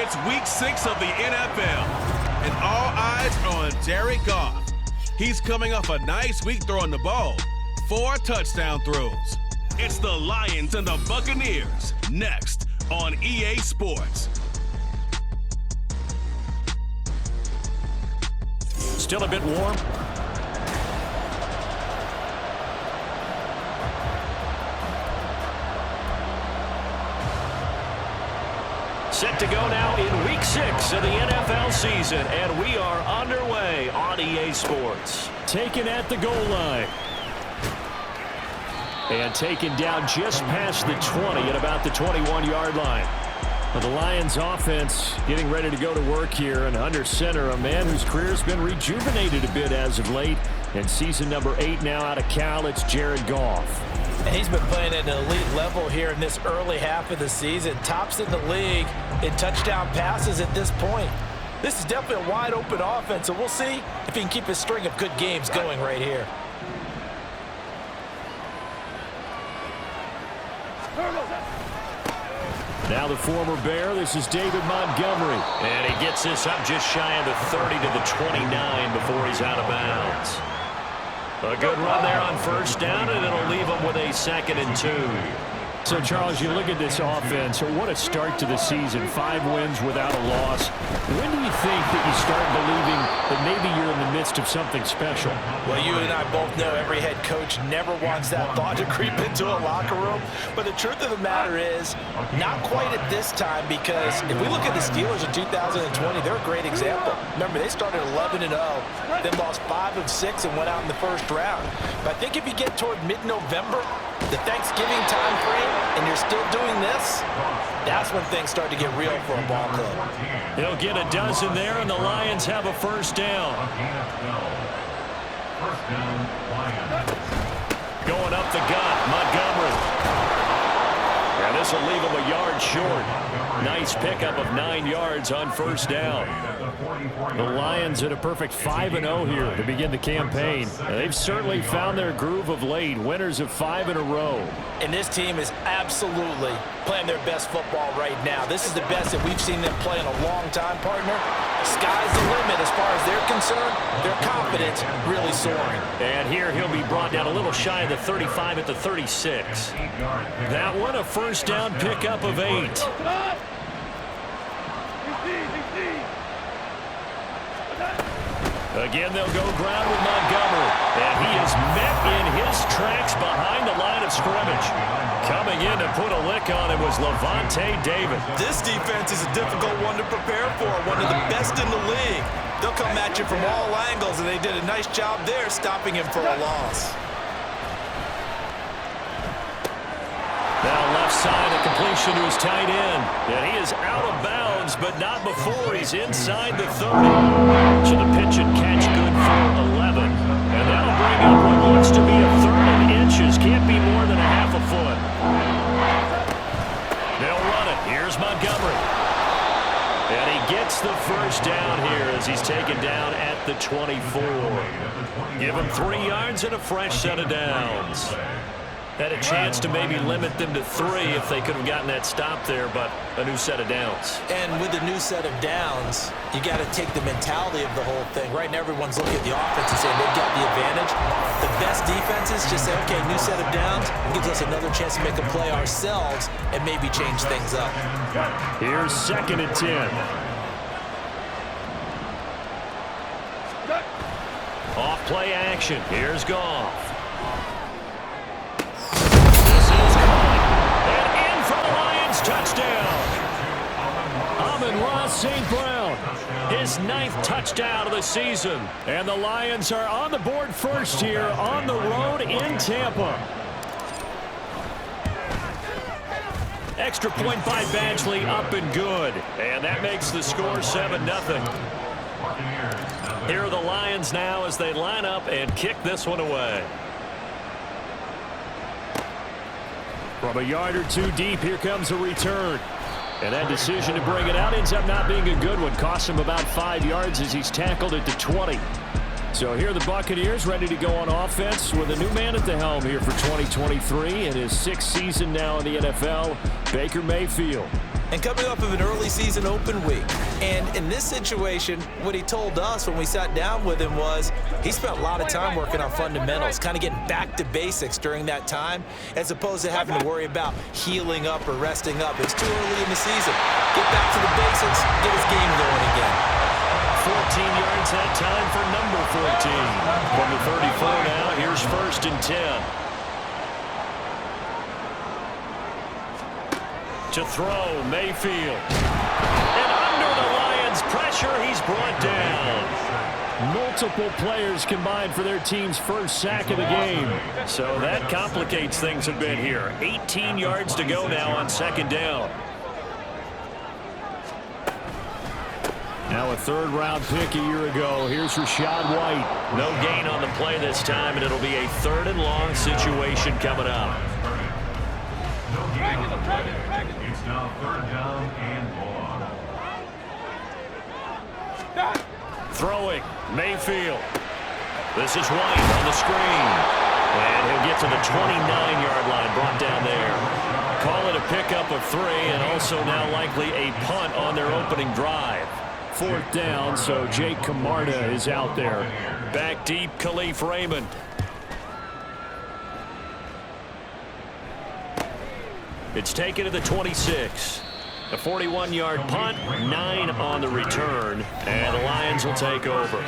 It's week 6 of the NFL, and all eyes are on Jared Goff. He's coming off a nice week throwing the ball. 4 touchdown throws. It's the Lions and the Buccaneers next on EA Sports. Still a bit warm. Set to go now in week 6 of the NFL season, and we are underway on EA Sports. Taken at the goal line. And taken down just past the 20 at about the 21-yard line. Well, the Lions offense getting ready to go to work here, and under center, a man whose career has been rejuvenated a bit as of late. And season number 8 now out of Cal, it's Jared Goff. And he's been playing at an elite level here in this early half of the season. Tops in the league in touchdown passes at this point. This is definitely a wide open offense, so we'll see if he can keep his string of good games going right here. Now the former Bear, this is David Montgomery. And he gets this up just shy of the 30 to the 29 before he's out of bounds. A good run there on first down, and it'll leave him with a 2nd and 2. So, Charles, you look at this offense, what a start to the season. 5 wins without a loss. When do you think that you start believing that maybe you're in the midst of something special? Well, you and I both know every head coach never wants that thought to creep into a locker room. But the truth of the matter is, not quite at this time, because if we look at the Steelers in 2020, they're a great example. Remember, they started 11-0, then lost 5 of 6 and went out in the first round. But I think if you get toward mid-November, the Thanksgiving time frame, and you're still doing this, that's when things start to get real for a ball club. He'll get a dozen there, and the Lions have a first down. Going up the gut, Montgomery. And this will leave him a yard short. Nice pickup of 9 yards on first down. The Lions at a perfect 5-0 here to begin the campaign. And they've certainly found their groove of late. Winners of 5 in a row. And this team is absolutely playing their best football right now. This is the best that we've seen them play in a long time, partner. Sky's the limit as far as they're concerned. Their confidence really soaring. And here he'll be brought down a little shy of the 35 at the 36. That one a first down pickup of 8. Again, they'll go ground with Montgomery. And he is met in his tracks behind the line of scrimmage. Coming in to put a lick on it was Lavonte David. This defense is a difficult one to prepare for, one of the best in the league. They'll come at you from all angles, and they did a nice job there stopping him for a loss. Now left side, a completion to his tight end. And he is out of bounds, but not before he's inside the 30. So the pitch and catch good for 11. And that'll bring up what looks to be a 3rd and inches. Can't be more than a half a foot. They'll run it. Here's Montgomery. And he gets the first down here as he's taken down at the 24. Give him 3 yards and a fresh set of downs. Had a chance to maybe limit them to 3 if they could have gotten that stop there, but a new set of downs. And with a new set of downs, you got to take the mentality of the whole thing. Right now, everyone's looking at the offense and saying they've got the advantage. The best defenses just say, okay, new set of downs. It gives us another chance to make a play ourselves and maybe change things up. Here's 2nd and 10. Off play action. Here's Goff. Touchdown. Amon-Ra St. Brown, his 9th touchdown of the season. And the Lions are on the board first here on the road in Tampa. Extra point by Badgley, up and good. And that makes the score 7-0. Here are the Lions now as they line up and kick this one away. From a yard or 2 deep, here comes a return. And that decision to bring it out ends up not being a good one. Costs him about 5 yards as he's tackled at the 20. So here are the Buccaneers ready to go on offense with a new man at the helm here for 2023 in his 6th season now in the NFL, Baker Mayfield. and coming off of an early season open week. And in this situation, what he told us when we sat down with him was he spent a lot of time working on fundamentals, kind of getting back to basics during that time, as opposed to having to worry about healing up or resting up. It's too early in the season. Get back to the basics, get his game going again. 14 yards that time for number 14. From the 34 now, here's 1st and 10. To throw, Mayfield. And under the Lions' pressure, he's brought down. Multiple players combined for their team's first sack of the game. So that complicates things a bit here. 18 yards to go now on 2nd down. Now a 3rd-round pick a year ago. Here's Rachaad White. No gain on the play this time, and it'll be a 3rd and long situation coming up. It's now 3rd down and long. Throwing, Mayfield. This is White on the screen. And he'll get to the 29-yard line, brought down there. Call it a pickup of 3, and also now likely a punt on their opening drive. 4th down, so Jake Camarda is out there. Back deep, Khalif Raymond. It's taken to the 26. A 41-yard punt, 9 on the return, and the Lions will take over.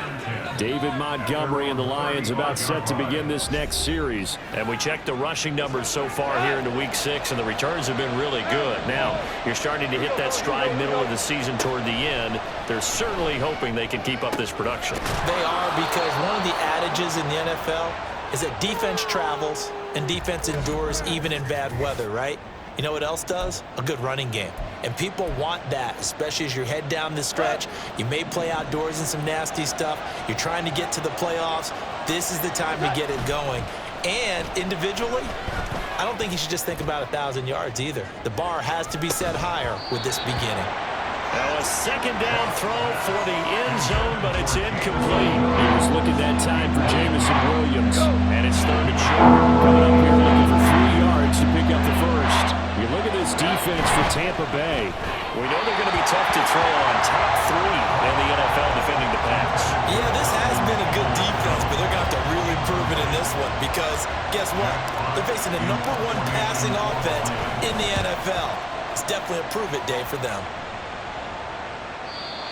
David Montgomery and the Lions about set to begin this next series. And we checked the rushing numbers so far here into Week 6, and the returns have been really good. Now, you're starting to hit that stride middle of the season toward the end. They're certainly hoping they can keep up this production. They are, because one of the adages in the NFL is that defense travels and defense endures even in bad weather, right? You know what else does? A good running game. And people want that, especially as you head down the stretch. You may play outdoors in some nasty stuff. You're trying to get to the playoffs. This is the time to get it going. And individually, I don't think you should just think about 1,000 yards either. The bar has to be set higher with this beginning. Now a 2nd down throw for the end zone, but it's incomplete. He was looking that time for Jameson Williams. And it's 3rd and short. Coming up here looking for 3 yards to pick up the first. You look at this defense for Tampa Bay. We know they're going to be tough to throw on. Top 3 in the NFL defending the pass. Yeah, this has been a good defense, but they're going to have to really prove it in this one because guess what? They're facing the #1 passing offense in the NFL. It's definitely a prove-it day for them.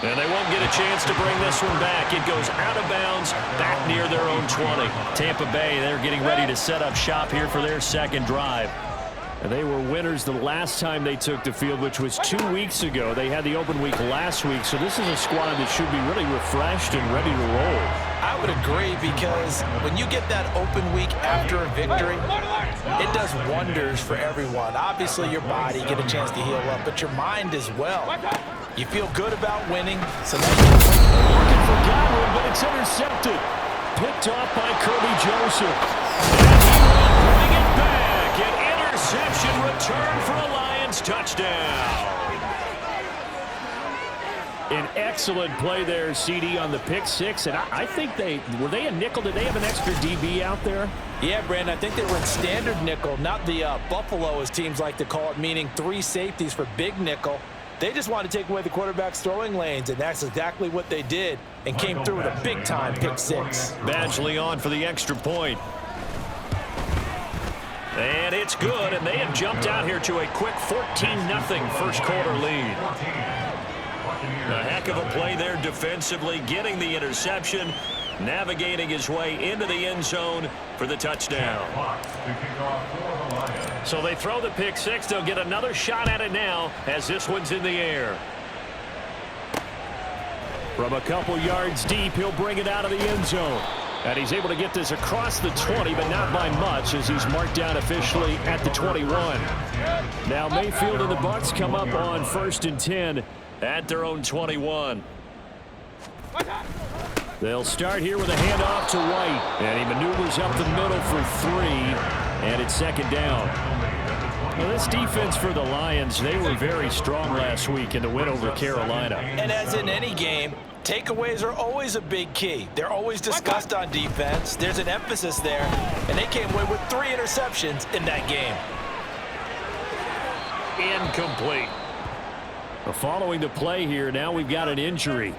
And they won't get a chance to bring this one back. It goes out of bounds, back near their own 20. Tampa Bay, they're getting ready to set up shop here for their 2nd drive. And they were winners the last time they took the field, which was 2 weeks ago. They had the open week last week, so this is a squad that should be really refreshed and ready to roll. I would agree, because when you get that open week after a victory, it does wonders for everyone. Obviously, your body, get a chance to heal up, but your mind as well. You feel good about winning, so now Looking for Godwin, but it's intercepted. Picked off by Kirby Joseph. And he will bring it back. An interception return for a Lions touchdown. An excellent play there, CD, on the pick 6. And I think were they a nickel? Did they have an extra DB out there? Yeah, Brandon, I think they were in standard nickel, not the Buffalo, as teams like to call it, meaning 3 safeties for big nickel. They just wanted to take away the quarterback's throwing lanes, and that's exactly what they did, and came through with a big-time pick 6. Badgley on for the extra point. And it's good, and they have jumped out here to a quick 14-0 first quarter lead. A heck of a play there defensively, getting the interception, navigating his way into the end zone for the touchdown. So they throw the pick 6. They'll get another shot at it now as this one's in the air. From a couple yards deep, he'll bring it out of the end zone. And he's able to get this across the 20, but not by much, as he's marked down officially at the 21. Now Mayfield and the Bucs come up on 1st and 10 at their own 21. They'll start here with a handoff to White, and he maneuvers up the middle for 3, and it's 2nd down. Now, this defense for the Lions, they were very strong last week in the win over Carolina. And as in any game, takeaways are always a big key. They're always discussed on defense. There's an emphasis there, and they came away with 3 interceptions in that game. Incomplete. Following the play here, now we've got an injury.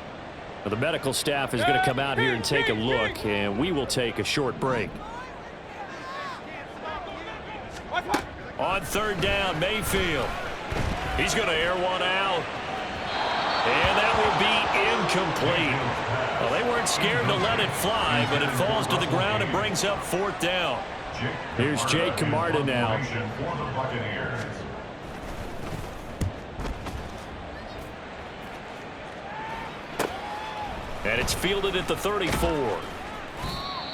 The medical staff is going to come out here and take a look, and we will take a short break. On third down, Mayfield. He's going to air one out. And that will be incomplete. Well, they weren't scared to let it fly, but it falls to the ground and brings up fourth down. Here's Jake Camarda now. And it's fielded at the 34.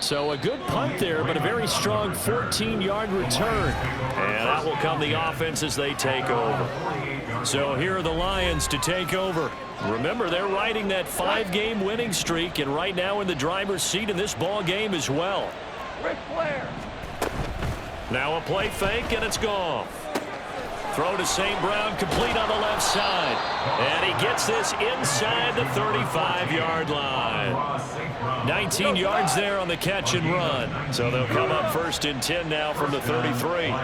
So a good punt there, but a very strong 14-yard return. And out will come the offense as they take over. So here are the Lions to take over. Remember, they're riding that 5-game winning streak, and right now in the driver's seat in this ball game as well. Ric Flair. Now a play fake, and it's gone. Throw to St. Brown, complete on the left side. And he gets this inside the 35-yard line. 19 yards there on the catch and run. So they'll come up first and 10 now from the 33.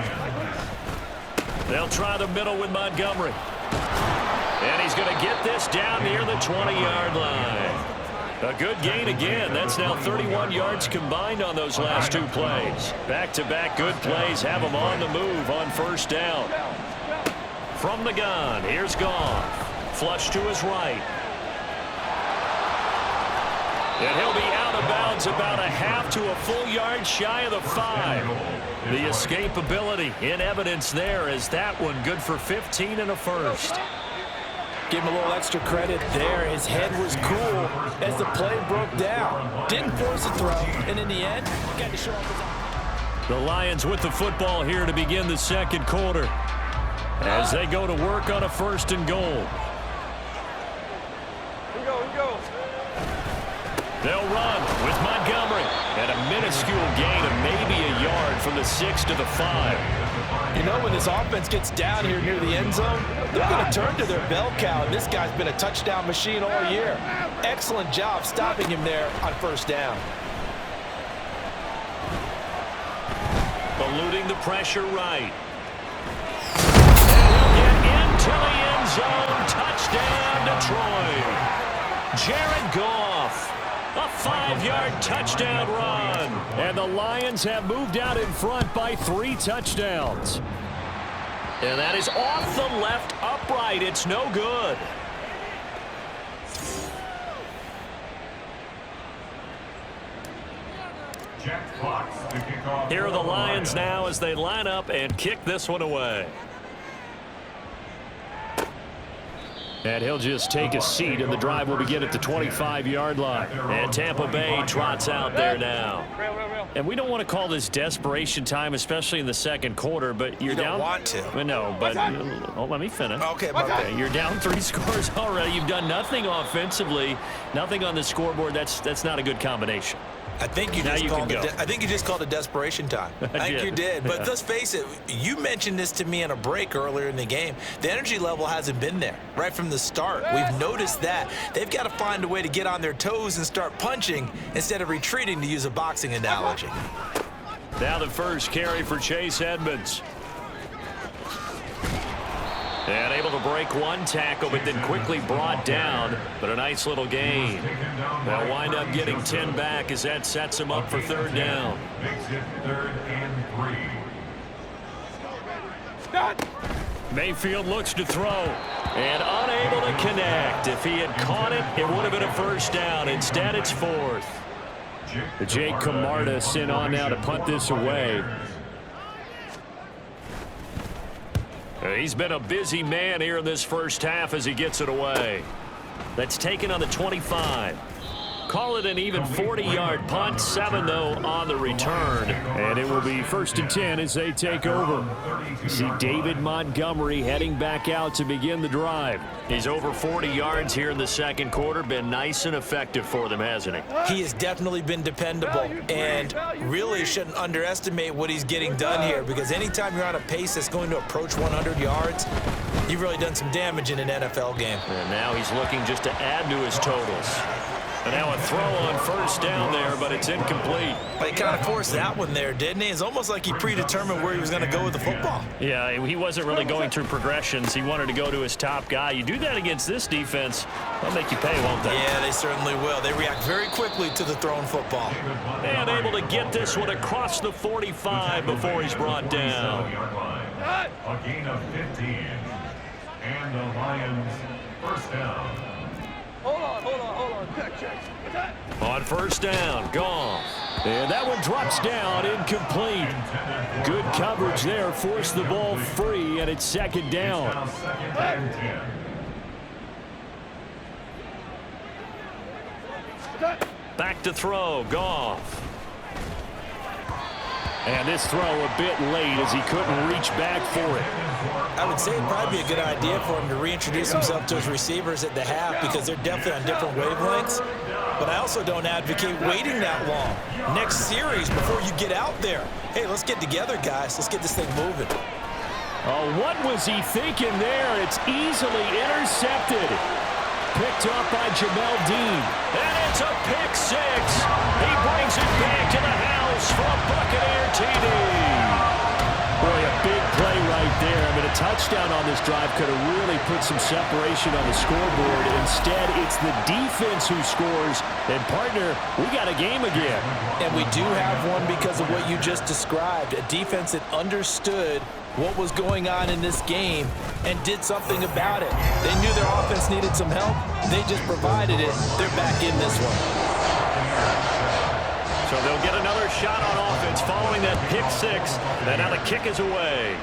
They'll try the middle with Montgomery. And he's going to get this down near the 20-yard line. A good gain again. That's now 31 yards combined on those last two plays. Back-to-back good plays have them on the move on first down. From the gun, here's Goff. Flush to his right. And he'll be out of bounds about a half to a full yard shy of the 5. The escapability in evidence there as that one good for 15 and a first. Give him a little extra credit there. His head was cool as the play broke down. Didn't force a throw, and in the end, got to show off his... The Lions with the football here to begin the second quarter as they go to work on a first and goal. Here we go. They'll run with Montgomery. And a minuscule gain of maybe a yard from the 6 to the 5. You know, when this offense gets down here near the end zone, they're going to turn to their bell cow, and this guy's been a touchdown machine all year. Excellent job stopping him there on first down. Eluding the pressure right. And he'll get into the end zone. Touchdown, Detroit. Jared Goff. A 5-yard touchdown run. And the Lions have moved out in front by 3 touchdowns. And that is off the left upright. It's no good. Here are the Lions now as they line up and kick this one away. And he'll just take a seat, and the drive will begin at the 25-yard line. And Tampa Bay trots out there now. And we don't want to call this desperation time, especially in the second quarter, but you're down. You don't want to. No, but let me finish. Okay. You're down 3 scores already. You've done nothing offensively, nothing on the scoreboard. That's not a good combination. I think you just called it desperation time. I think you did. But let's face it, you mentioned this to me in a break earlier in the game. The energy level hasn't been there right from the start. We've noticed that. They've got to find a way to get on their toes and start punching instead of retreating, to use a boxing analogy. Now the first carry for Chase Edmonds. And able to break one tackle, but then quickly brought down. But a nice little gain. They'll wind up getting 10 back as that sets them up for third down. Makes it 3rd and 3. Mayfield looks to throw. And unable to connect. If he had caught it, it would have been a first down. Instead, it's 4th. Jake Camarda sent on now to punt this away. He's been a busy man here in this first half as he gets it away. That's taken on the 25. Call it an even 40-yard punt. 7, though, on the return. And it will be 1st and 10 as they take over. You see David Montgomery heading back out to begin the drive. He's over 40 yards here in the second quarter. Been nice and effective for them, hasn't he? He has definitely been dependable, and really shouldn't underestimate what he's getting done here, because anytime you're on a pace that's going to approach 100 yards, you've really done some damage in an NFL game. And now he's looking just to add to his totals. And now a throw on first down there, but it's incomplete. But he kind of forced that one there, didn't he? It's almost like he predetermined where he was going to go with the football. Yeah, he wasn't really going through progressions. He wanted to go to his top guy. You do that against this defense, they'll make you pay, won't they? Yeah, they certainly will. They react very quickly to the thrown football. And able to get this one across the 45 before he's brought down. A gain of 15. And the Lions first down. Hold on. Check. On first down, Goff. And that one drops down, incomplete. Good coverage there, forced the ball free, and it's second down. Now second and 10. Back to throw, Goff. And this throw a bit late as he couldn't reach back for it. I would say it'd probably be a good idea for him to reintroduce himself to his receivers at the half because they're definitely on different wavelengths. But I also don't advocate waiting that long. Next series, before you get out there, hey, let's get together, guys. Let's get this thing moving. Oh, what was he thinking there? It's easily intercepted. Picked up by Jamel Dean. And it's a pick six. He brings it back to the house for a Buccaneer TD. Boy, a big play right there. I mean, a touchdown on this drive could have really put some separation on the scoreboard. Instead, it's the defense who scores. And, partner, we got a game again. And we do have one because of what you just described. A defense that understood what was going on in this game and did something about it. They knew their offense needed some help. They just provided it. They're back in this one. So they'll get another shot on offense following that pick six. And now the kick is away.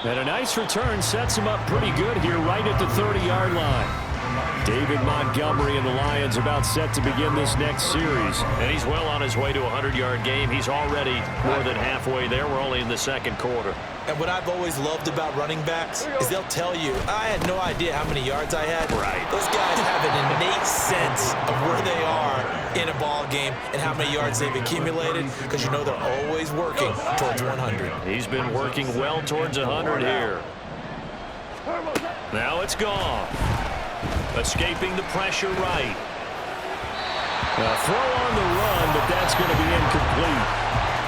And a nice return sets him up pretty good here right at the 30-yard line. David Montgomery and the Lions about set to begin this next series. And he's well on his way to a 100-yard game. He's already more than halfway there. We're only in the second quarter. And what I've always loved about running backs is they'll tell you, I had no idea how many yards I had. Right. Those guys have an innate sense of where they are in a ball game and how many yards they've accumulated because you know they're always working towards 100. He's been working well towards 100 here. Now it's gone. Escaping the pressure right. A throw on the run, but that's going to be incomplete.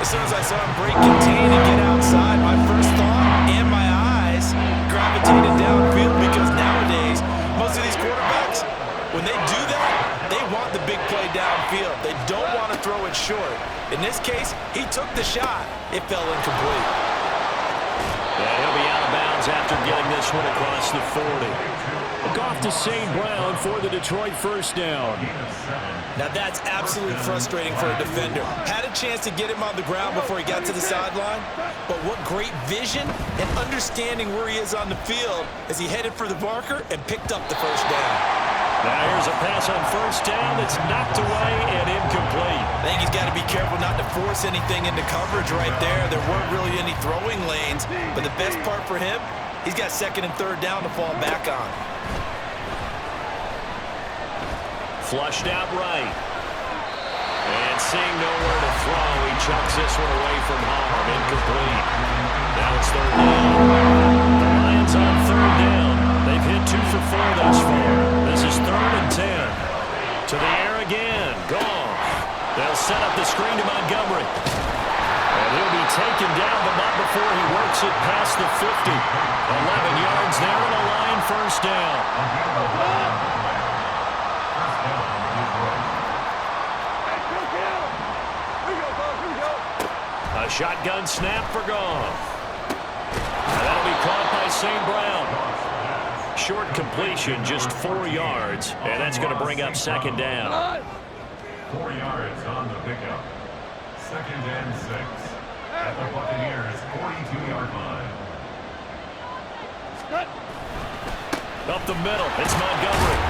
As soon as I saw him break contain and get outside, my first thought and my eyes gravitated downfield because nowadays, most of these quarterbacks, when they do that, they want the big play downfield. They don't want to throw it short. In this case, he took the shot. It fell incomplete. Yeah, he'll be out of bounds after getting this one across the 40. Goff to St. Brown for the Detroit first down. Now that's absolutely frustrating for a defender. Had a chance to get him on the ground before he got to the sideline, but what great vision and understanding where he is on the field as he headed for the marker and picked up the first down. Now here's a pass on first down that's knocked away and incomplete. I think he's got to be careful not to force anything into coverage right there. There weren't really any throwing lanes, but the best part for him, he's got second and third down to fall back on. Flushed out right. And seeing nowhere to throw, he chucks this one away from harm. Incomplete. Now it's third down. The Lions on third down. They've hit 2 for 4 thus far. This is 3rd and 10. To the air again. Goff. They'll set up the screen to Montgomery. And he'll be taken down, but not before he works it past the 50. 11 yards there on the line, first down. A shotgun snap for Goff. And that'll be caught by St. Brown. Short completion, just 4 yards, and that's going to bring up second down. 4 yards on the pickup. Second and 6 at the Buccaneers' 42-yard line. Up the middle, it's Montgomery.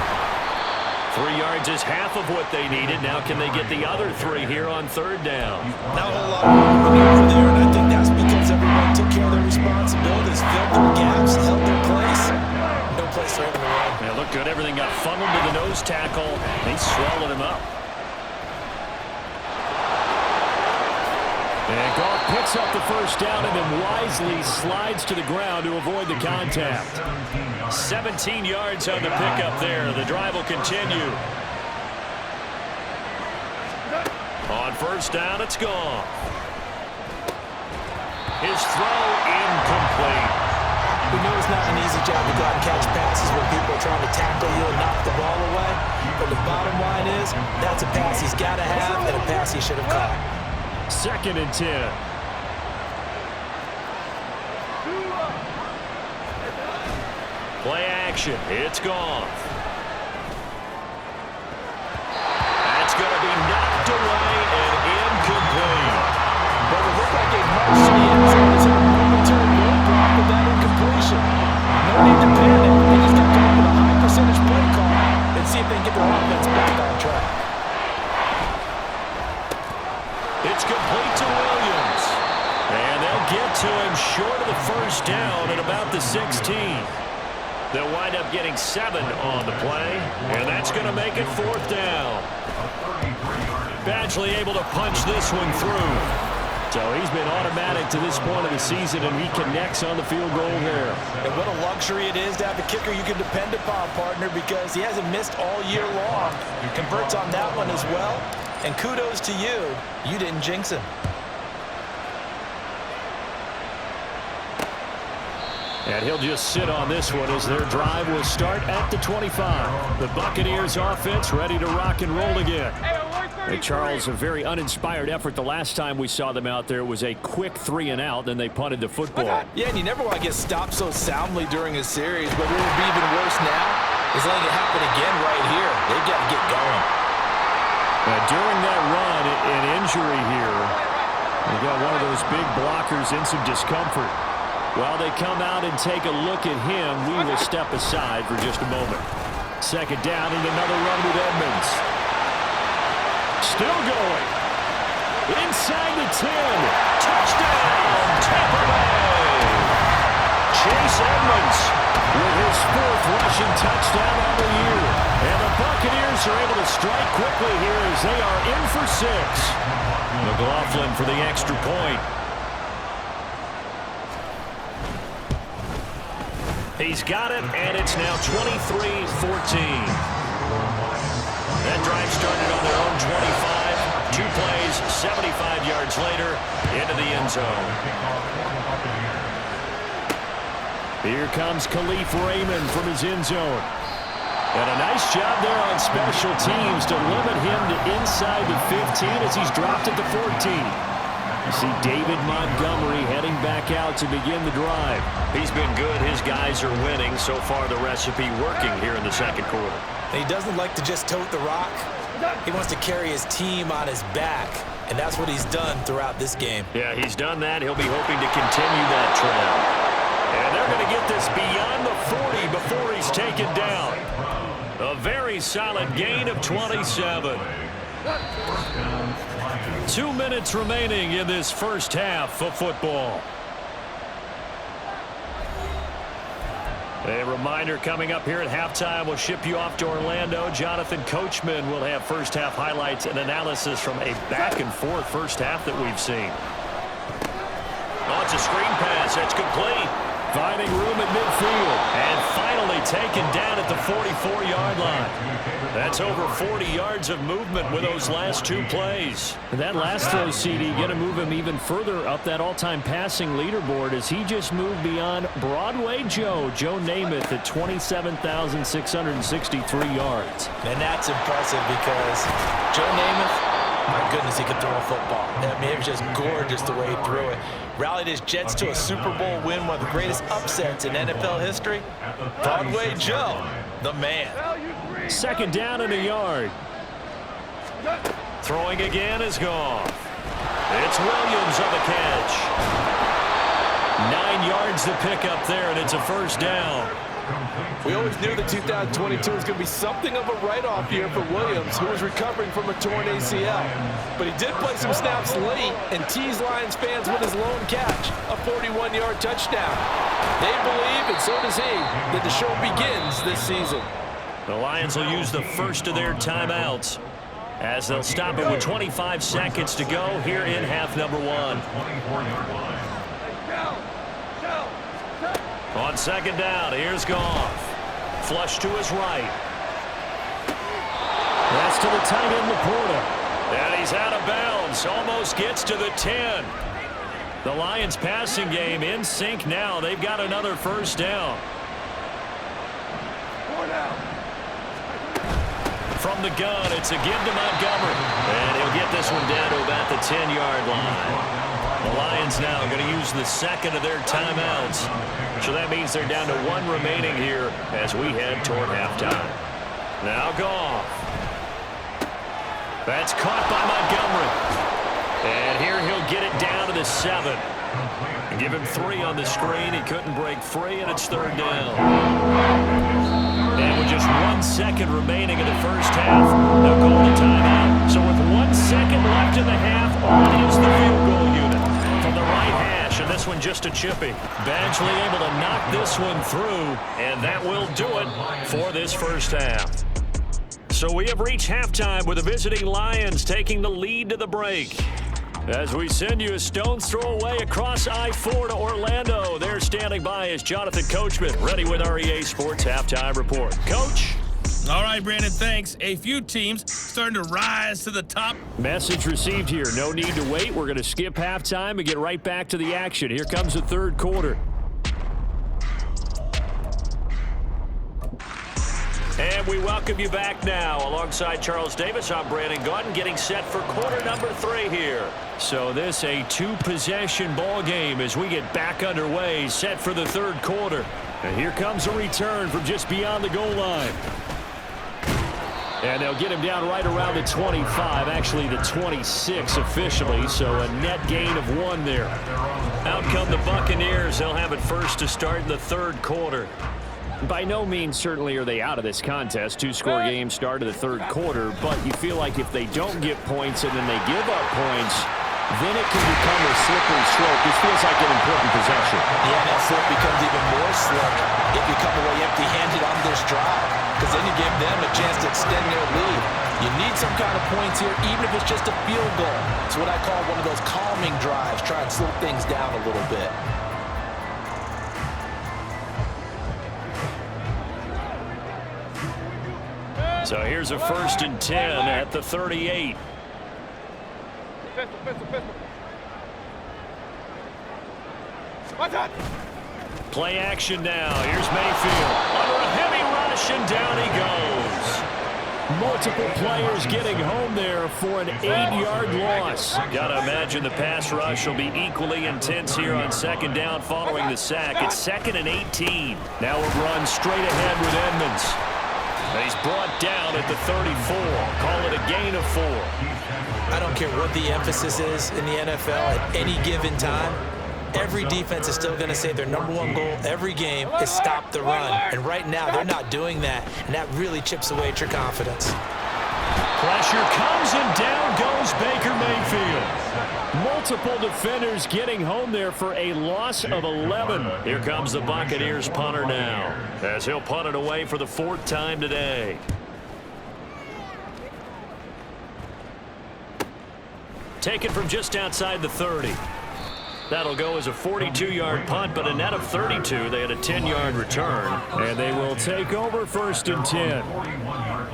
3 yards is half of what they needed. Now can they get the other 3 here on third down? Not a whole lot of maneuver there, and I think that's because everyone took care of their responsibilities, filled their gaps, held their place. No place for him to run. Yeah, looked good. Everything got funneled to the nose tackle. They swallowed him up. And Goff picks up the first down and then wisely slides to the ground to avoid the contact. 17 yards on the pickup there. The drive will continue. On first down, it's gone. His throw incomplete. We know it's not an easy job to go out and catch passes when people are trying to tackle you and knock the ball away. But the bottom line is, that's a pass he's got to have and a pass he should have caught. 2nd and 10. Play action. It's gone. That's going to be knocked away and incomplete. But it looked like a much needed return roadblock with that incompletion. No need to panic. They just got to come up with a high percentage play call and see if they can get their offense back on track. It's complete to Williams. And they'll get to him short of the first down at about the 16. They'll wind up getting 7 on the play, and that's going to make it 4th down. Badgley able to punch this one through. So he's been automatic to this point of the season, and he connects on the field goal there. And what a luxury it is to have a kicker you can depend upon, partner, because he hasn't missed all year long. He converts on that one as well. And kudos to you. You didn't jinx him. And he'll just sit on this one as their drive will start at the 25. The Buccaneers offense ready to rock and roll again. And Charles, a very uninspired effort the last time we saw them out there. It was a quick 3-and-out, then they punted the football. Yeah, and you never want to get stopped so soundly during a series, but what would be even worse now is letting it happen again right here. They've got to get going. During that run, an injury here. We've got one of those big blockers in some discomfort. While they come out and take a look at him, we will step aside for just a moment. 2nd down and another run with Edmonds. Still going. Inside the 10. Touchdown, Tampa Bay. Chase Edmonds with his 4th rushing touchdown of the year. And the Buccaneers are able to strike quickly here as they are in for 6. McLaughlin for the extra point. He's got it, and it's now 23-14. That drive started on their own 25. 2 plays, 75 yards later, into the end zone. Here comes Khalif Raymond from his end zone. And a nice job there on special teams to limit him to inside the 15 as he's dropped at the 14. You see David Montgomery heading back out to begin the drive. He's been good. His guys are winning. So far, the recipe working here in the 2nd quarter. And he doesn't like to just tote the rock. He wants to carry his team on his back, and that's what he's done throughout this game. Yeah, he's done that. He'll be hoping to continue that trend. And they're going to get this beyond the 40 before he's taken down. A very solid gain of 27. 2 minutes remaining in this first half of football. A reminder coming up here at halftime, we'll ship you off to Orlando. Jonathan Coachman will have first half highlights and analysis from a back-and-forth first half that we've seen. Oh, it's a screen pass. That's complete. Finding room at midfield. And finally taken down at the 44-yard line. That's over 40 yards of movement with those last 2 plays. And that last throw, CD, going to move him even further up that all-time passing leaderboard as he just moved beyond Broadway Joe Namath at 27,663 yards. And that's impressive because Joe Namath, my goodness, he could throw a football. I mean, it was just gorgeous the way he threw it. Rallied his Jets to a Super Bowl win, one of the greatest upsets in NFL history. Broadway Joe, the man. 2nd down and a yard. Throwing again is gone. It's Williams on the catch. 9 yards to pick up there, and it's a first down. We always knew that 2022 was going to be something of a write-off year for Williams, who was recovering from a torn ACL. But he did play some snaps late and teased Lions fans with his lone catch, a 41-yard touchdown. They believe, and so does he, that the show begins this season. The Lions will use the first of their timeouts. as they'll stop it with 25 seconds to go here in half number one. 24-yard line. On second down, here's Goff. Flush to his right. That's to the tight end, Laporta. And he's out of bounds. Almost gets to the 10. The Lions passing game in sync now. They've got another first down. From the gun, it's a give to Montgomery. And he'll get this one down to about the 10-yard line. The Lions now are going to use the second of their timeouts. So that means they're down to one remaining here as we head toward halftime. Now Goff. That's caught by Montgomery. And here he'll get it down to the 7. And give him 3 on the screen. He couldn't break free, and it's third down. And with just 1 second remaining in the first half, they'll call the timeout. So with 1 second left in the half, on is the field goal unit from the right hash, and this one just a chippy. Badgley able to knock this one through, and that will do it for this first half. So we have reached halftime with the visiting Lions taking the lead to the break. As we send you a stone's throw away across I-4 to Orlando, there standing by is Jonathan Coachman, ready with our EA Sports Halftime Report. Coach? All right, Brandon, thanks. A few teams starting to rise to the top. Message received here. No need to wait. We're going to skip halftime and get right back to the action. Here comes the third quarter. And we welcome you back now. Alongside Charles Davis, I'm Brandon Gaudin, getting set for quarter number 3 here. So this a 2-possession ball game as we get back underway, set for the third quarter. And here comes a return from just beyond the goal line. And they'll get him down right around the 25, actually the 26 officially, so a net gain of 1 there. Out come the Buccaneers. They'll have it first to start in the third quarter. By no means certainly are they out of this contest. 2-score game start of the third quarter, but you feel like if they don't get points and then they give up points, then it can become a slippery slope. This feels like an important possession. Yeah, that slope becomes even more slick if you come away empty-handed on this drive, because then you give them a chance to extend their lead. You need some kind of points here, even if it's just a field goal. It's what I call one of those calming drives. Try and slow things down a little bit. So here's a 1st and 10 at the 38. Play action now. Here's Mayfield. Under a heavy rush, and down he goes. Multiple players getting home there for an 8-yard loss. Gotta imagine the pass rush will be equally intense here on second down following the sack. It's 2nd and 18. Now a run straight ahead with Edmonds. He's brought down at the 34. Call it a gain of 4. I don't care what the emphasis is in the NFL at any given time. Every defense is still going to say their #1 goal every game is stop the run. And right now, they're not doing that, and that really chips away at your confidence. Pressure comes, and down goes Baker Mayfield. Multiple defenders getting home there for a loss of 11. Here comes the Buccaneers punter now, as he'll punt it away for the 4th time today. Taken from just outside the 30. That'll go as a 42-yard punt, but a net of 32. They had a 10-yard return. And they will take over 1st and 10.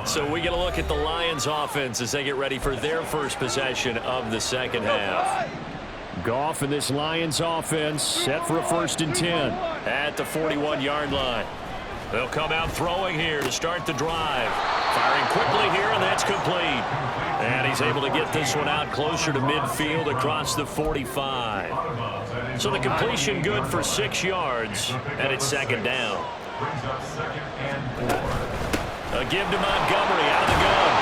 So we get a look at the Lions offense as they get ready for their first possession of the second half. Goff and this Lions offense set for a 1st and 10. At the 41-yard line. They'll come out throwing here to start the drive. Firing quickly here, and that's complete. And he's able to get this one out closer to midfield across the 45. So the completion good for 6 yards, and it's second down. A give to Montgomery out of the gun.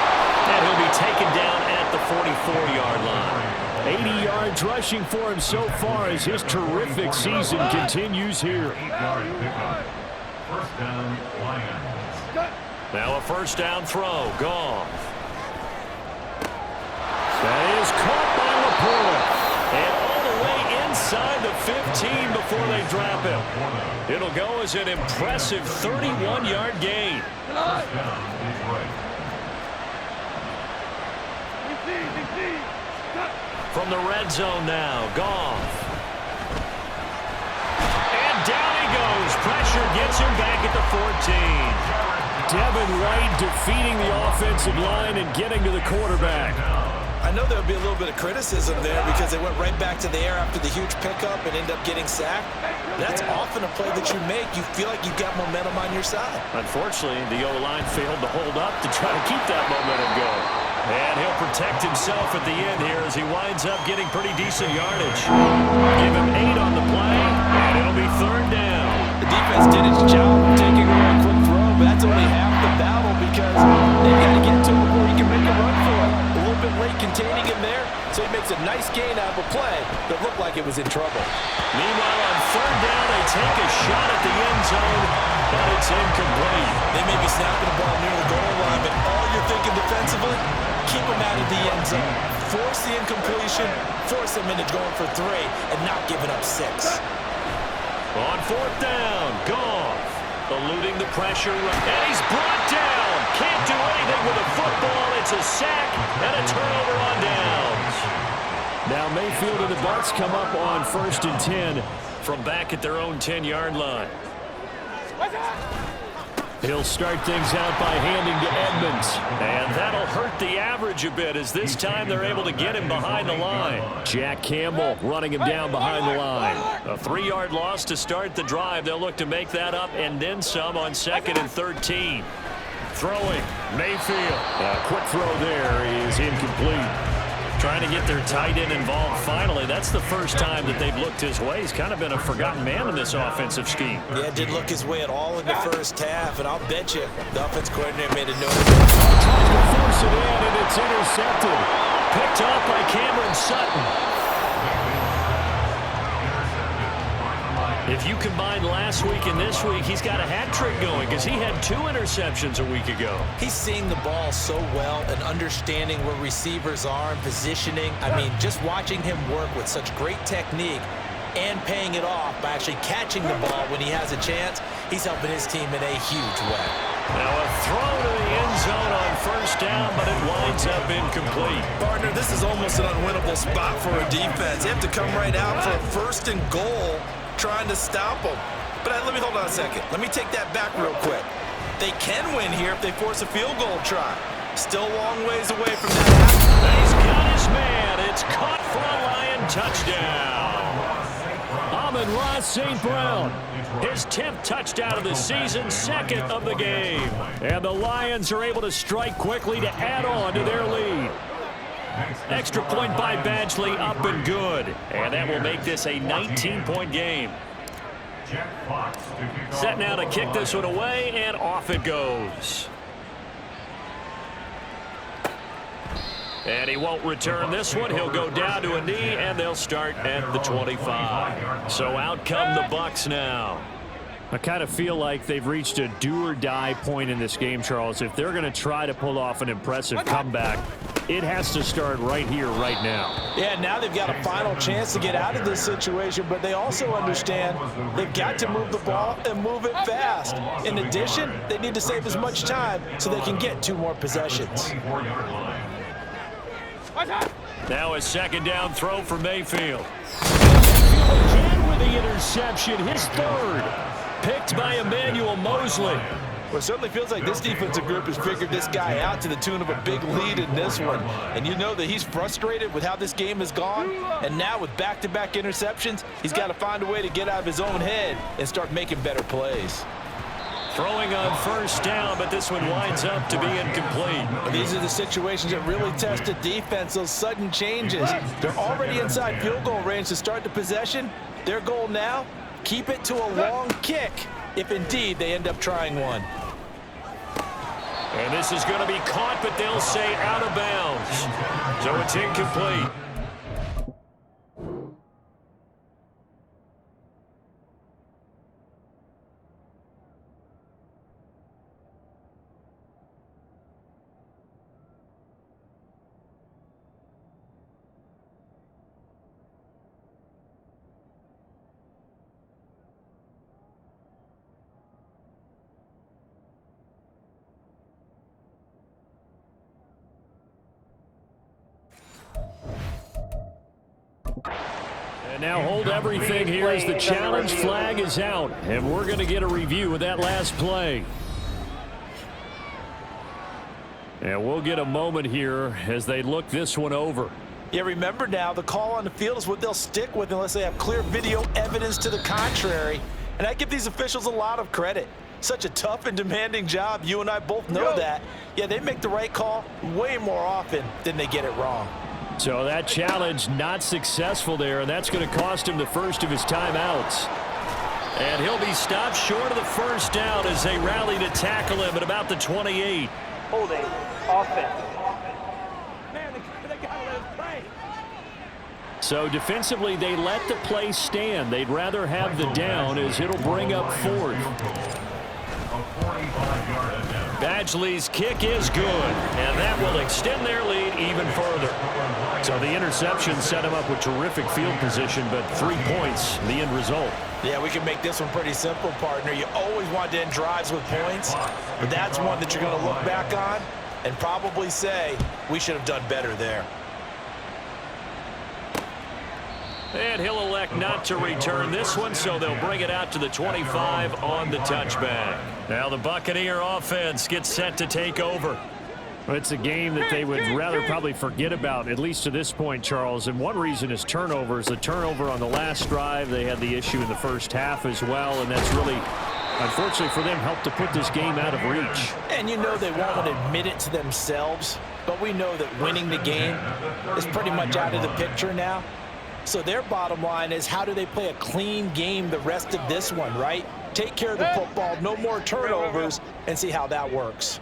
And he'll be taken down at the 44-yard line. 80 yards rushing for him so far as his terrific season continues here. First down, Lions. Now a first down throw. Goff. That is caught by Laporta. And all the way inside the 15 before they drop him. It'll go as an impressive 31-yard gain. From the red zone now, Goff. And down he goes. Pressure gets him back at the 14. Devin White defeating the offensive line and getting to the quarterback. I know there would be a little bit of criticism there because they went right back to the air after the huge pickup and end up getting sacked. That's often a play that you make. You feel like you've got momentum on your side. Unfortunately, the O-line failed to hold up to try to keep that momentum going. And he'll protect himself at the end here as he winds up getting pretty decent yardage. Give him 8 on the play, and it'll be 3rd down. The defense did its job of taking away a quick throw, but that's only half the battle because they've got to get to him before he can make a run for it. A little bit late containing him there, so he makes a nice gain out of a play that looked like it was in trouble. Meanwhile, on 3rd down, they take a shot at the end zone, but it's incomplete. They may be snapping the ball near the goal line, but all you're thinking defensively, keep them out of the end zone. Force the incompletion, force them into going for 3 and not giving up 6. On 4th down, Goff eluding the pressure, and he's brought down. Can't do anything with a football. It's a sack and a turnover on downs. Now Mayfield and the Bucs come up on 1st and 10 from back at their own 10-yard line. He'll start things out by handing to Edmonds. And that'll hurt the average a bit as this time they're able to get him behind the line. Jack Campbell running him down behind the line. A 3-yard loss to start the drive. They'll look to make that up and then some on 2nd and 13. Throwing, Mayfield. A quick throw there is incomplete. Trying to get their tight end involved finally. That's the first time that they've looked his way. He's kind of been a forgotten man in this offensive scheme. Yeah, didn't look his way at all in the first half, and I'll bet you the offense coordinator made a note of it. Tries to force it in, and it's intercepted. Picked up by Cameron Sutton. If you combine last week and this week, he's got a hat trick going because he had 2 interceptions a week ago. He's seeing the ball so well and understanding where receivers are and positioning. I mean, just watching him work with such great technique and paying it off by actually catching the ball when he has a chance, he's helping his team in a huge way. Now a throw to the end zone on 1st down, but it winds up incomplete. Partner, this is almost an unwinnable spot for a defense. They have to come right out for a 1st and goal trying to stop them. But let me hold on a second. Let me take that back real quick. They can win here if they force a field goal try. Still a long ways away from that. He's got his man. It's caught for a Lion touchdown. Amon-Ra St. Brown. His 10th touchdown of the season, 2nd of the game. And the Lions are able to strike quickly to add on to their lead. Extra point by Badgley, up and good. And that will make this a 19-point game. Set now to kick this one away, and off it goes. And he won't return this one. He'll go down to a knee, and they'll start at the 25. So out come the Bucs now. I kind of feel like they've reached a do-or-die point in this game, Charles. If they're going to try to pull off an impressive comeback, it has to start right here, right now. Yeah, now they've got a final chance to get out of this situation, but they also understand they've got to move the ball and move it fast. In addition, they need to save as much time so they can get 2 more possessions. Now a 2nd down throw for Mayfield. Again with the interception, his 3rd. Picked by Emmanuel Mosley. Well, it certainly feels like this defensive group has figured this guy out to the tune of a big lead in this one. And you know that he's frustrated with how this game has gone. And now with back-to-back interceptions, he's got to find a way to get out of his own head and start making better plays. Throwing on 1st down, but this one winds up to be incomplete. These are the situations that really test a defense, those sudden changes. They're already inside field goal range to start the possession. Their goal now, keep it to a long kick if indeed they end up trying one. And this is going to be caught, but they'll say out of bounds. So it's incomplete. And now hold everything here as the challenge flag is out. And we're going to get a review of that last play. And we'll get a moment here as they look this one over. Yeah, remember now, the call on the field is what they'll stick with unless they have clear video evidence to the contrary. And I give these officials a lot of credit. Such a tough and demanding job. You and I both know that. Yeah, they make the right call way more often than they get it wrong. So that challenge not successful there, and that's going to cost him the first of his timeouts. And he'll be stopped short of the first down as they rally to tackle him at about the 28. Holding offense. So defensively, they let the play stand. They'd rather have the down as it'll bring up fourth. Badgley's kick is good, and that will extend their lead even further. So the interception set him up with terrific field position, but 3 points, the end result. Yeah, we can make this one pretty simple, partner. You always want to end drives with points, but that's one that you're going to look back on and probably say, we should have done better there. And he'll elect not to return this one, so they'll bring it out to the 25 on the touchback. Now the Buccaneer offense gets set to take over. It's a game that they would rather probably forget about, at least to this point, Charles. And one reason is turnovers. The turnover on the last drive, they had the issue in the first half as well, and that's really, unfortunately for them, helped to put this game out of reach. And you know they won't admit it to themselves, but we know that winning the game is pretty much out of the picture now. So their bottom line is, how do they play a clean game the rest of this one, right? Take care of the football, no more turnovers, and see how that works.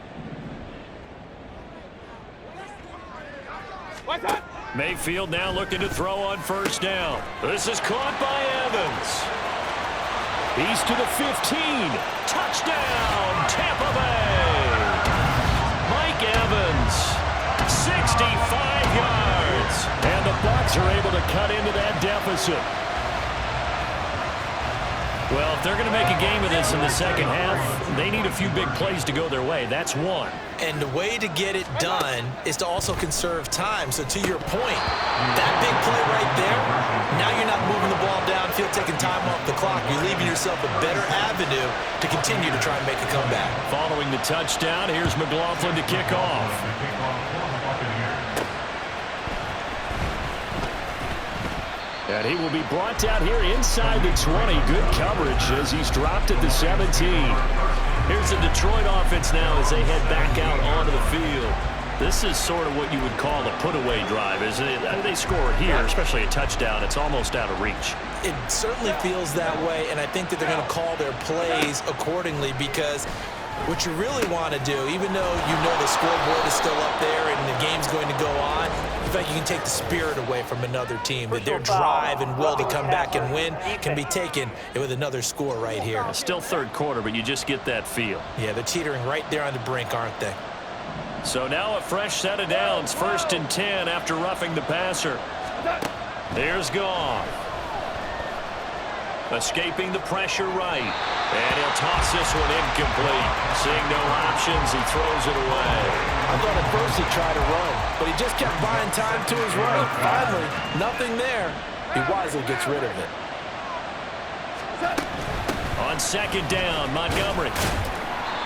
Mayfield now looking to throw on first down. This is caught by Evans. He's to the 15. Touchdown, Tampa Bay. Mike Evans, 65 yards. And the Bucs are able to cut into that deficit. Well, if they're going to make a game of this in the second half, they need a few big plays to go their way. That's one. And the way to get it done is to also conserve time. So to your point, that big play right there, now you're not moving the ball downfield, taking time off the clock. You're leaving yourself a better avenue to continue to try and make a comeback. Following the touchdown, here's McLaughlin to kick off. And he will be brought down here inside the 20. Good coverage as he's dropped at the 17. Here's the Detroit offense now as they head back out onto the field. This is sort of what you would call a put-away drive, isn't it? They score here, especially a touchdown. It's almost out of reach. It certainly feels that way, and I think that they're going to call their plays accordingly, because what you really want to do, even though you know the scoreboard is still up there and the game's going to go on, in fact, you can take the spirit away from another team, that their drive and will to come back and win can be taken with another score right here. Still third quarter, but you just get that feel. Yeah, they're teetering right there on the brink, aren't they? So now a fresh set of downs, 1st and 10 after roughing the passer. Here's Goff. Escaping the pressure right. And he'll toss this one incomplete. Seeing no options, he throws it away. I thought at first he'd try to run, but he just kept buying time to his right. Finally, nothing there. He wisely gets rid of it. On 2nd down, Montgomery.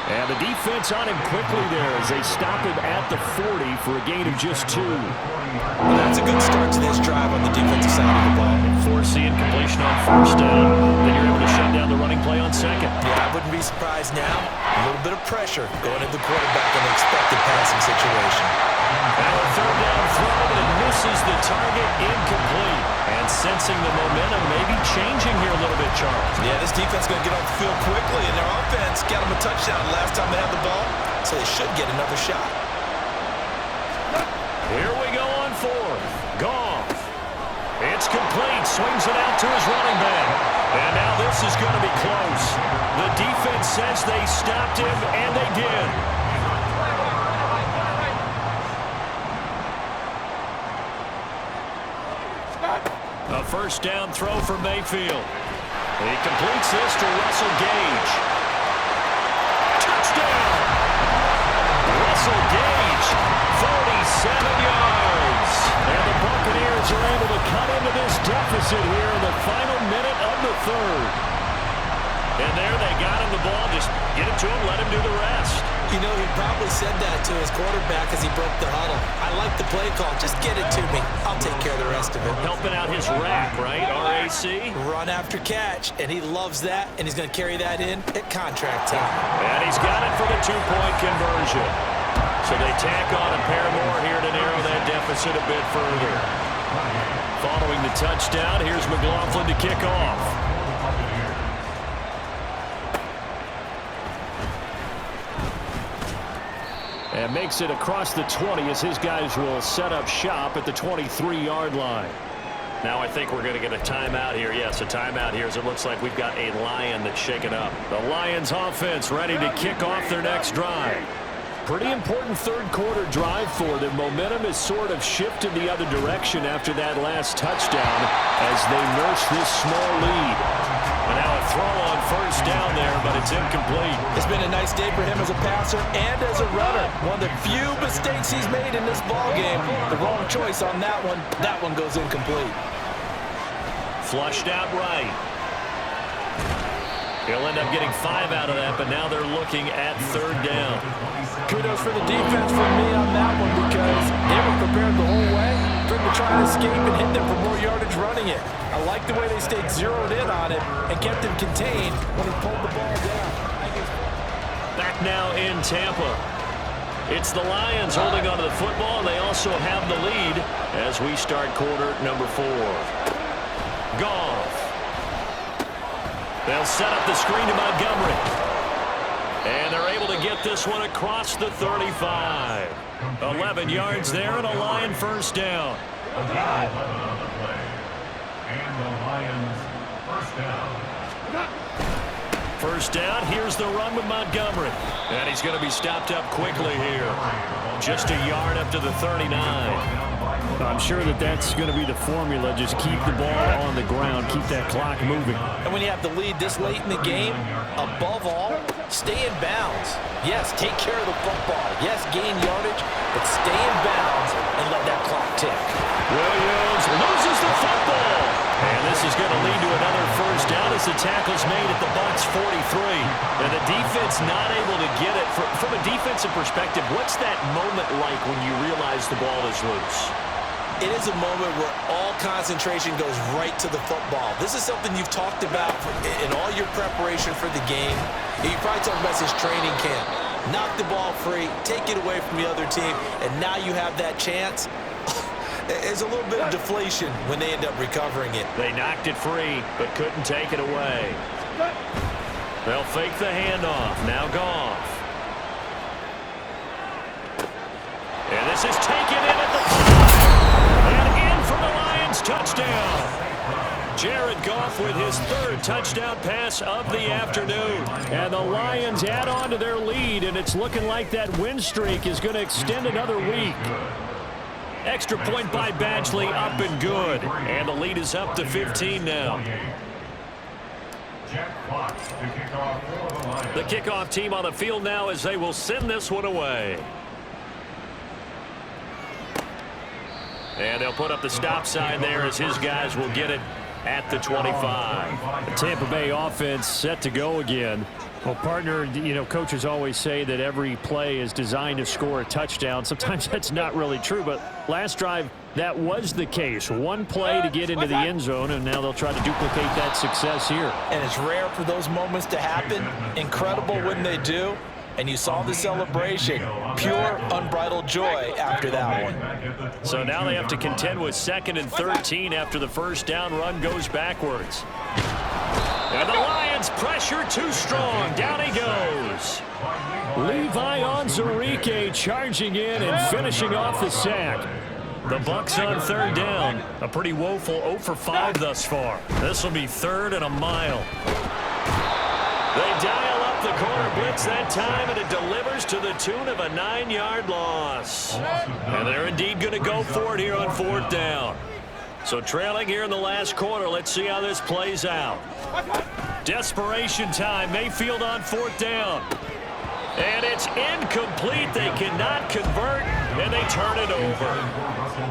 And the defense on him quickly there as they stop him at the 40 for a gain of just 2. Well, that's a good start to this drive on the defensive side of the ball. Forcing incompletion on 1st down. Then you're able to shut down the running play on 2nd. Yeah, I wouldn't be surprised now. A little bit of pressure going into the quarterback in an expected passing situation. Now a 3rd down throw, but it misses the target, incomplete. And sensing the momentum, maybe changing here a little bit, Charles. Yeah, this defense is going to get off the field quickly, and their offense got them a touchdown last time they had the ball, so they should get another shot. Here we go on 4th. Goff. It's complete. Swings it out to his running back. And now this is going to be close. The defense says they stopped him, and they did. A 1st down throw for Mayfield. He completes this to Russell Gage. Touchdown! Russell Gage, 47 yards. And the Buccaneers are able to cut into this deficit deficit here in the final minute of the third. And there they got him the ball. Just get it to him, let him do the rest. You know, he probably said that to his quarterback as he broke the huddle. I like the play call. Just get it to me. I'll take care of the rest of it. Helping out his rack, right? RAC. Run after catch, and he loves that, and he's going to carry that in at contract time. And he's got it for the two-point conversion. So they tack on a pair more here to narrow that deficit a bit further. Following the touchdown, here's McLaughlin to kick off. And makes it across the 20 as his guys will set up shop at the 23-yard line. Now I think we're going to get a timeout here. Yes, a timeout here as it looks like we've got a Lion that's shaken up. The Lions offense ready to kick off their next drive. Pretty important third-quarter drive for them. Momentum has sort of shifted the other direction after that last touchdown as they nurse this small lead. And now a throw on first down there, but it's incomplete. It's been a nice day for him as a passer and as a runner. One of the few mistakes he's made in this ballgame. The wrong choice on that one. That one goes incomplete. Flushed out right. He'll end up getting 5 out of that, but now they're looking at third down. Kudos for the defense from me on that one because they were prepared the whole way for him to try and escape and hit them for more yardage running it. I like the way they stayed zeroed in on it and kept him contained when he pulled the ball down. Back now in Tampa. It's the Lions holding onto the football. They also have the lead as we start quarter number 4. Goff. They'll set up the screen to Montgomery. And they're able to get this one across the 35. 11 yards there and a Lion first down. And the Lions first down. First down, here's the run with Montgomery. And he's going to be stopped up quickly here. Just a yard up to the 39. I'm sure that's going to be the formula. Just keep the ball on the ground. Keep that clock moving. And when you have the lead this late in the game, above all, stay in bounds. Yes, take care of the football. Yes, gain yardage, but stay in bounds and let that clock tick. Williams loses the football. And this is going to lead to another first down as the tackle's made at the Bucs 43. And the defense not able to get it. From a defensive perspective, what's that moment like when you realize the ball is loose? It is a moment where all concentration goes right to the football. This is something you've talked about in all your preparation for the game. You probably talked about this training camp. Knock the ball free, take it away from the other team, and now you have that chance. There's a little bit of deflation when they end up recovering it. They knocked it free, but couldn't take it away. They'll fake the handoff. Now Goff. And this is taken in at the 5. And in for the Lions touchdown. Jared Goff with his third touchdown pass of the afternoon. And the Lions add on to their lead, and it's looking like that win streak is going to extend another week. Extra point by Badgley, up and good. And the lead is up to 15 now. The kickoff team on the field now as they will send this one away. And they'll put up the stop sign there as his guys will get it at the 25. The Tampa Bay offense set to go again. Well, partner, you know, coaches always say that every play is designed to score a touchdown. Sometimes that's not really true, but last drive, that was the case. One play to get into the end zone, and now they'll try to duplicate that success here. And it's rare for those moments to happen. Incredible when they do. And you saw the celebration. Pure, unbridled joy after that one. So now they have to contend with 2nd and 13 after the first down run goes backwards. And the Lions pressure too strong. Down he goes. Levi Onwuzurike charging in and finishing off the sack. The Bucs on third down. A pretty woeful 0 for 5 thus far. This will be 3rd and a mile. They dial up the corner blitz that time, and it delivers to the tune of a 9-yard loss. And they're indeed going to go for it here on 4th down. So trailing here in the last quarter, let's see how this plays out. Desperation time. Mayfield on 4th down. And it's incomplete. They cannot convert. and they turn it over.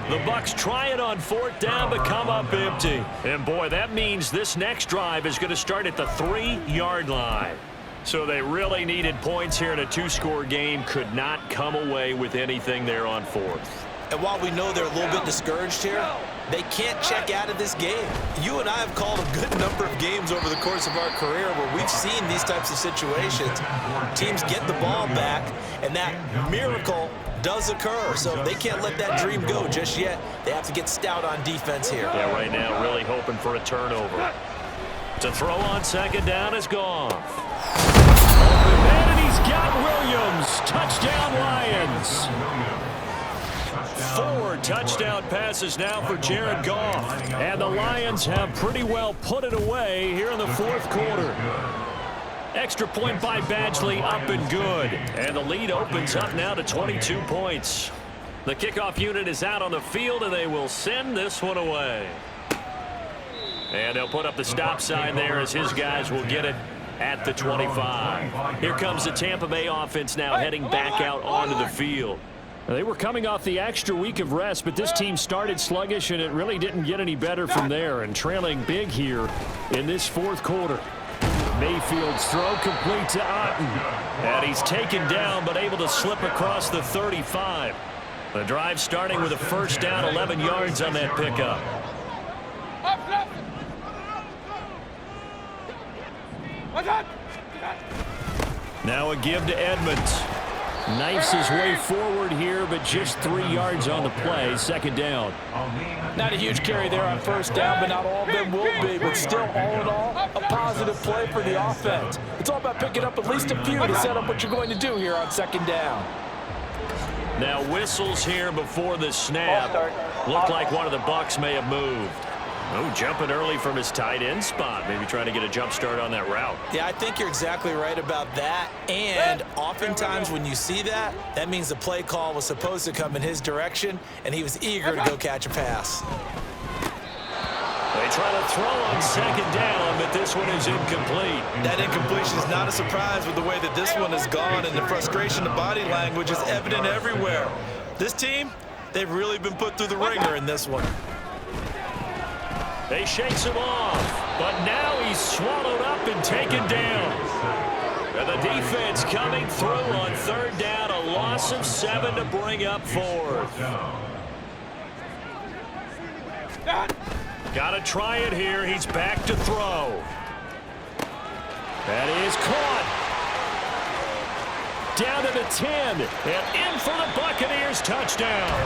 The Bucs try it on 4th down, but come up empty. And, boy, that means this next drive is going to start at the 3-yard line. So they really needed points here in a 2-score game. Could not come away with anything there on 4th. And while we know they're a little bit discouraged here, they can't check out of this game. You and I have called a good number of games over the course of our career where we've seen these types of situations. Teams get the ball back, and that miracle does occur. So they can't let that dream go just yet. They have to get stout on defense here. Yeah, right now really hoping for a turnover. To throw on 2nd down is Goff. And he's got Williams. Touchdown, Lions. 4 touchdown passes now for Jared Goff. And the Lions have pretty well put it away here in the 4th quarter. Extra point by Badgley, up and good. And the lead opens up now to 22 points. The kickoff unit is out on the field, and they will send this one away. And they'll put up the stop sign there as his guys will get it at the 25. Here comes the Tampa Bay offense now heading back out onto the field. They were coming off the extra week of rest, but this team started sluggish, and it really didn't get any better from there, and trailing big here in this 4th quarter. Mayfield's throw complete to Otten. And he's taken down, but able to slip across the 35. The drive starting with a 1st down, 11 yards on that pickup. Now a give to Edmonds. Knifes his way forward here, but just 3 yards on the play. 2nd down. Not a huge carry there on 1st down, but not all of them will be. But still, all in all, a positive play for the offense. It's all about picking up at least a few to set up what you're going to do here on 2nd down. Now whistles here before the snap. Looked like one of the Bucs may have moved. Oh, jumping early from his tight end spot. Maybe trying to get a jump start on that route. Yeah, I think you're exactly right about that. And oftentimes when you see that, that means the play call was supposed to come in his direction, and he was eager to go catch a pass. They try to throw on 2nd down, but this one is incomplete. That incompletion is not a surprise with the way that this one has gone, and the frustration of body language is evident everywhere. This team, they've really been put through the ringer in this one. They shakes him off, but now he's swallowed up and taken down. And the defense coming through on 3rd down, a loss of 7 to bring up 4th. Got to try it here. He's back to throw. That is caught. Down to the 10. And in for the Buccaneers touchdown.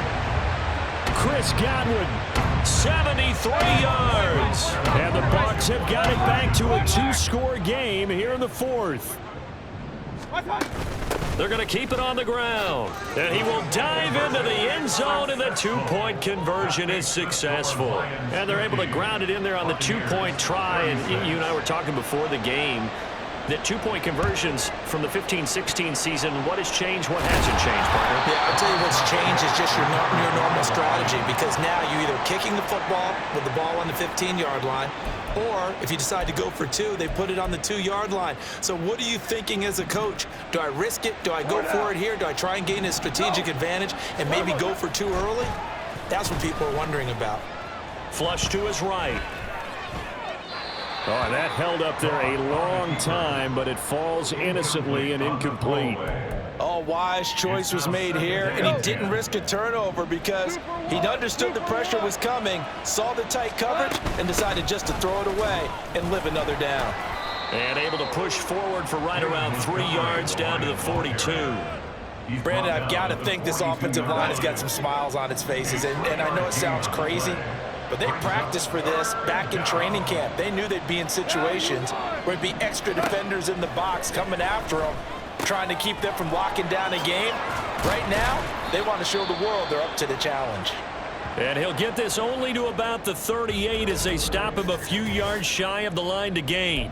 Chris Godwin. 73 yards. And the Bucs have got it back to a 2-score game here in the 4th. They're going to keep it on the ground. And he will dive into the end zone, and the 2-point conversion is successful. And they're able to ground it in there on the 2-point try. And you and I were talking before the game that 2-point conversions from the 15-16 season, what has changed, what hasn't changed, partner? Yeah, I'll tell you what's changed is just your normal strategy, because now you're either kicking the football with the ball on the 15-yard line, or if you decide to go for 2, they put it on the 2-yard line. So what are you thinking as a coach? Do I risk it? Do I go for it here? Do I try and gain a strategic advantage and maybe go for 2 early? That's what people are wondering about. Flush to his right. Oh, that held up there a long time, but it falls innocently and incomplete. Oh, wise choice was made here, and he didn't risk a turnover because he understood the pressure was coming, saw the tight coverage, and decided just to throw it away and live another down. And able to push forward for right around 3 yards down to the 42. Brandon, I've got to think this offensive line has got some smiles on its faces, and I know it sounds crazy, but they practiced for this back in training camp. They knew they'd be in situations where there'd be extra defenders in the box coming after them, trying to keep them from locking down a game. Right now, they want to show the world they're up to the challenge. And he'll get this only to about the 38 as they stop him a few yards shy of the line to gain.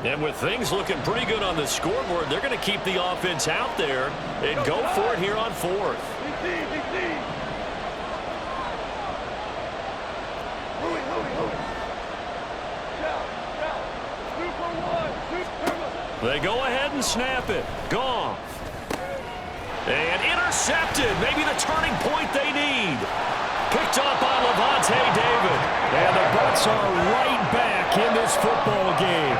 And with things looking pretty good on the scoreboard, they're going to keep the offense out there and go for it here on 4th. They go ahead and snap it. Goff. And intercepted. Maybe the turning point they need. Picked up by Lavonte David. And the Bucs are right back in this football game.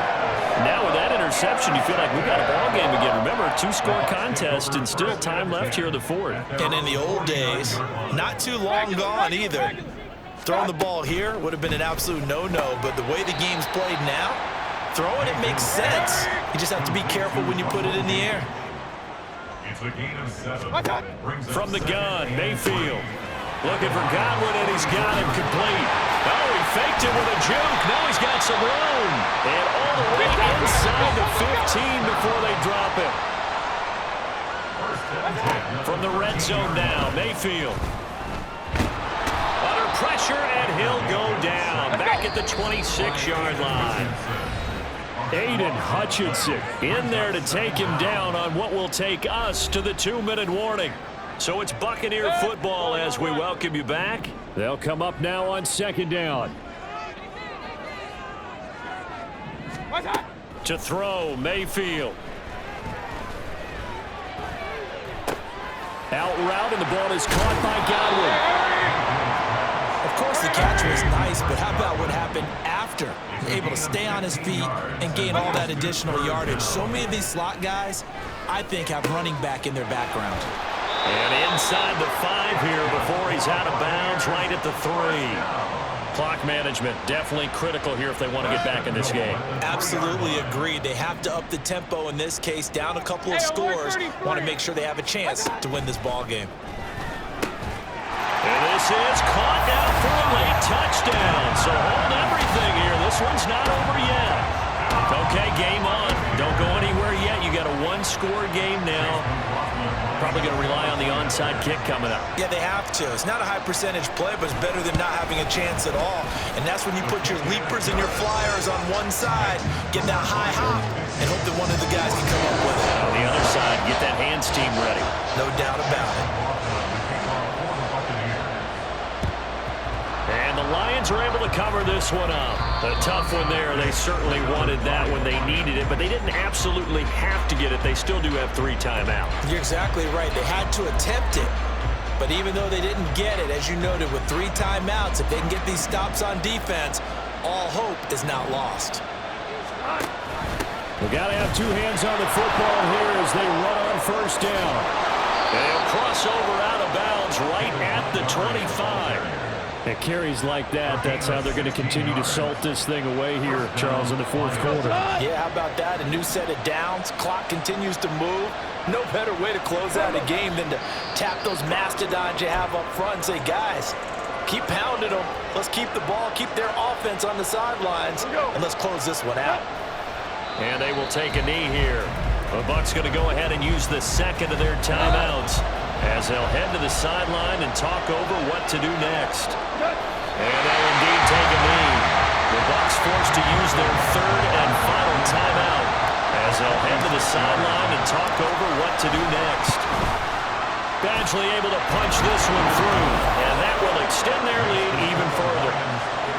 Now with that interception, you feel like we've got a ball game again. Remember, 2-score contest and still time left here in the fourth. And in the old days, not too long gone either. Throwing the ball here would have been an absolute no-no, but the way the game's played now, throwing it makes sense. You just have to be careful when you put it in the air. It's a gain of 7. From the gun, Mayfield. Looking for Godwin, and he's got him complete. Oh, he faked it with a juke. Now he's got some room. And all the way inside the 15 before they drop it. From the red zone now, Mayfield. Under pressure, and he'll go down. Back at the 26-yard line. Aiden Hutchinson In there to take him down on what will take us to the 2-minute warning. So it's Buccaneer football as we welcome you back. They'll come up now on 2nd down. To throw, Mayfield. Out route, and the ball is caught by Godwin. Of course, the catch was nice, but how about what happened after? Able to stay on his feet and gain all that additional yardage. So many of these slot guys, I think, have running back in their background. And inside the 5 here before he's out of bounds, right at the 3. Clock management definitely critical here if they want to get back in this game. Absolutely agreed. They have to up the tempo in this case, down a couple of scores. Want to make sure they have a chance to win this ball game. And this is caught now for a late touchdown. So hold everything here. This one's not over yet. Okay, game on. Don't go anywhere yet. You got a 1-score game now. Probably going to rely on the onside kick coming up. Yeah, they have to. It's not a high percentage play, but it's better than not having a chance at all. And that's when you put your leapers and your flyers on one side, get that high hop, and hope that one of the guys can come up with it. On the other side, get that hands team ready. No doubt about it. And the Lions are able to cover this one up. A tough one there. They certainly wanted that when they needed it, but they didn't absolutely have to get it. They still do have 3 timeouts. You're exactly right. They had to attempt it. But even though they didn't get it, as you noted, with 3 timeouts, if they can get these stops on defense, all hope is not lost. We got to have 2 hands on the football here as they run on 1st down. They'll cross over out of bounds right at the 25. At carries like that, that's how they're going to continue to salt this thing away here, Charles, in the 4th quarter. Yeah, how about that? A new set of downs. Clock continues to move. No better way to close out a game than to tap those mastodons you have up front and say, guys, keep pounding them. Let's keep the ball, keep their offense on the sidelines, and let's close this one out. And they will take a knee here. The Bucs going to go ahead and use the 2nd of their timeouts as they'll head to the sideline and talk over what to do next. And they'll indeed take a knee. The Bucs forced to use their 3rd and final timeout as they'll head to the sideline and talk over what to do next. Badgley able to punch this one through, and that will extend their lead even further.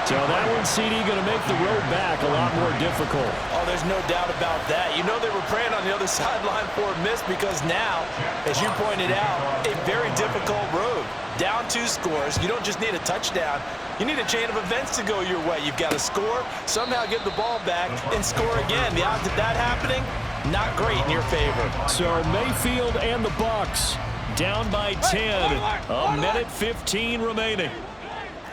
So that one, CD, going to make the road back a lot more difficult. Oh, there's no doubt about that. You know they were praying on the other sideline for a miss because now, as you pointed out, a very difficult road. Down 2 scores. You don't just need a touchdown. You need a chain of events to go your way. You've got to score, somehow get the ball back, and score again. The odds of that happening, not great in your favor. So Mayfield and the Bucs down by 10. A minute 15 remaining.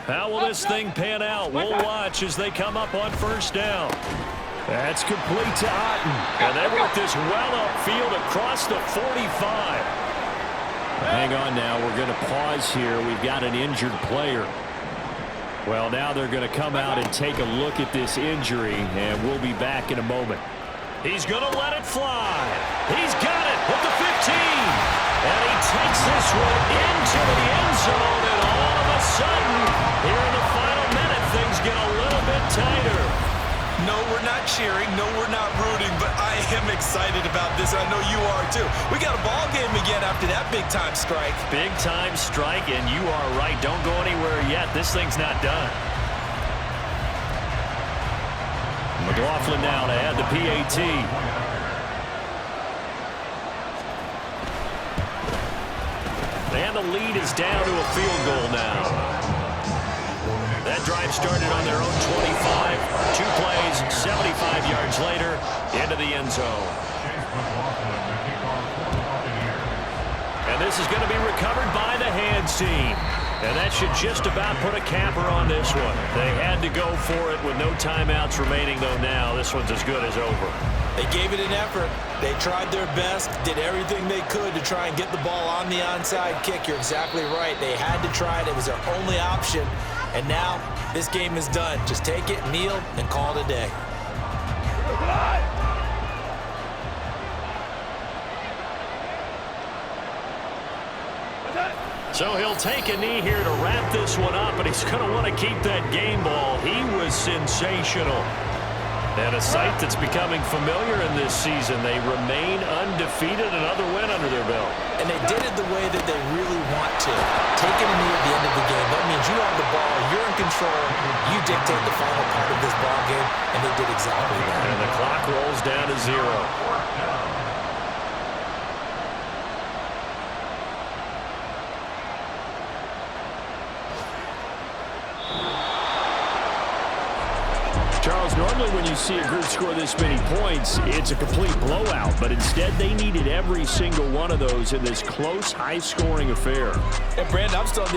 How will this thing pan out? We'll watch as they come up on 1st down. That's complete to Otten. And they work this well upfield across the 45. Hang on now. We're going to pause here. We've got an injured player. Well, now they're going to come out and take a look at this injury, and we'll be back in a moment. He's going to let it fly. He's got it at the 15. And he takes this one into the end zone, and all of a sudden, here in the final minute, things get a little bit tighter. No, we're not cheering. No, we're not rooting, but I am excited about this. I know you are, too. We got a ball game again after that big-time strike. Big-time strike, and you are right. Don't go anywhere yet. This thing's not done. McLaughlin now to add the PAT. and the lead is down to a field goal now. That drive started on their own 25. 2 plays, 75 yards later, into the end zone. And this is going to be recovered by the Hands team. And that should just about put a capper on this one. They had to go for it with no timeouts remaining, though now this one's as good as over. They gave it an effort. They tried their best, did everything they could to try and get the ball on the onside kick. You're exactly right. They had to try it. It was their only option. And now this game is done. Just take it, kneel, and call it a day. So he'll take a knee here to wrap this one up, but he's going to want to keep that game ball. He was sensational. And a sight that's becoming familiar in this season. They remain undefeated, another win under their belt. And they did it the way that they really want to. Taking a knee at the end of the game, that means you have the ball, you're in control, you dictate the final part of this ball game, and they did exactly that. And the clock rolls down to 0. Charles, normally when you see a group score this many points, it's a complete blowout. But instead, they needed every single one of those in this close, high-scoring affair. And Brandon, I'm still on the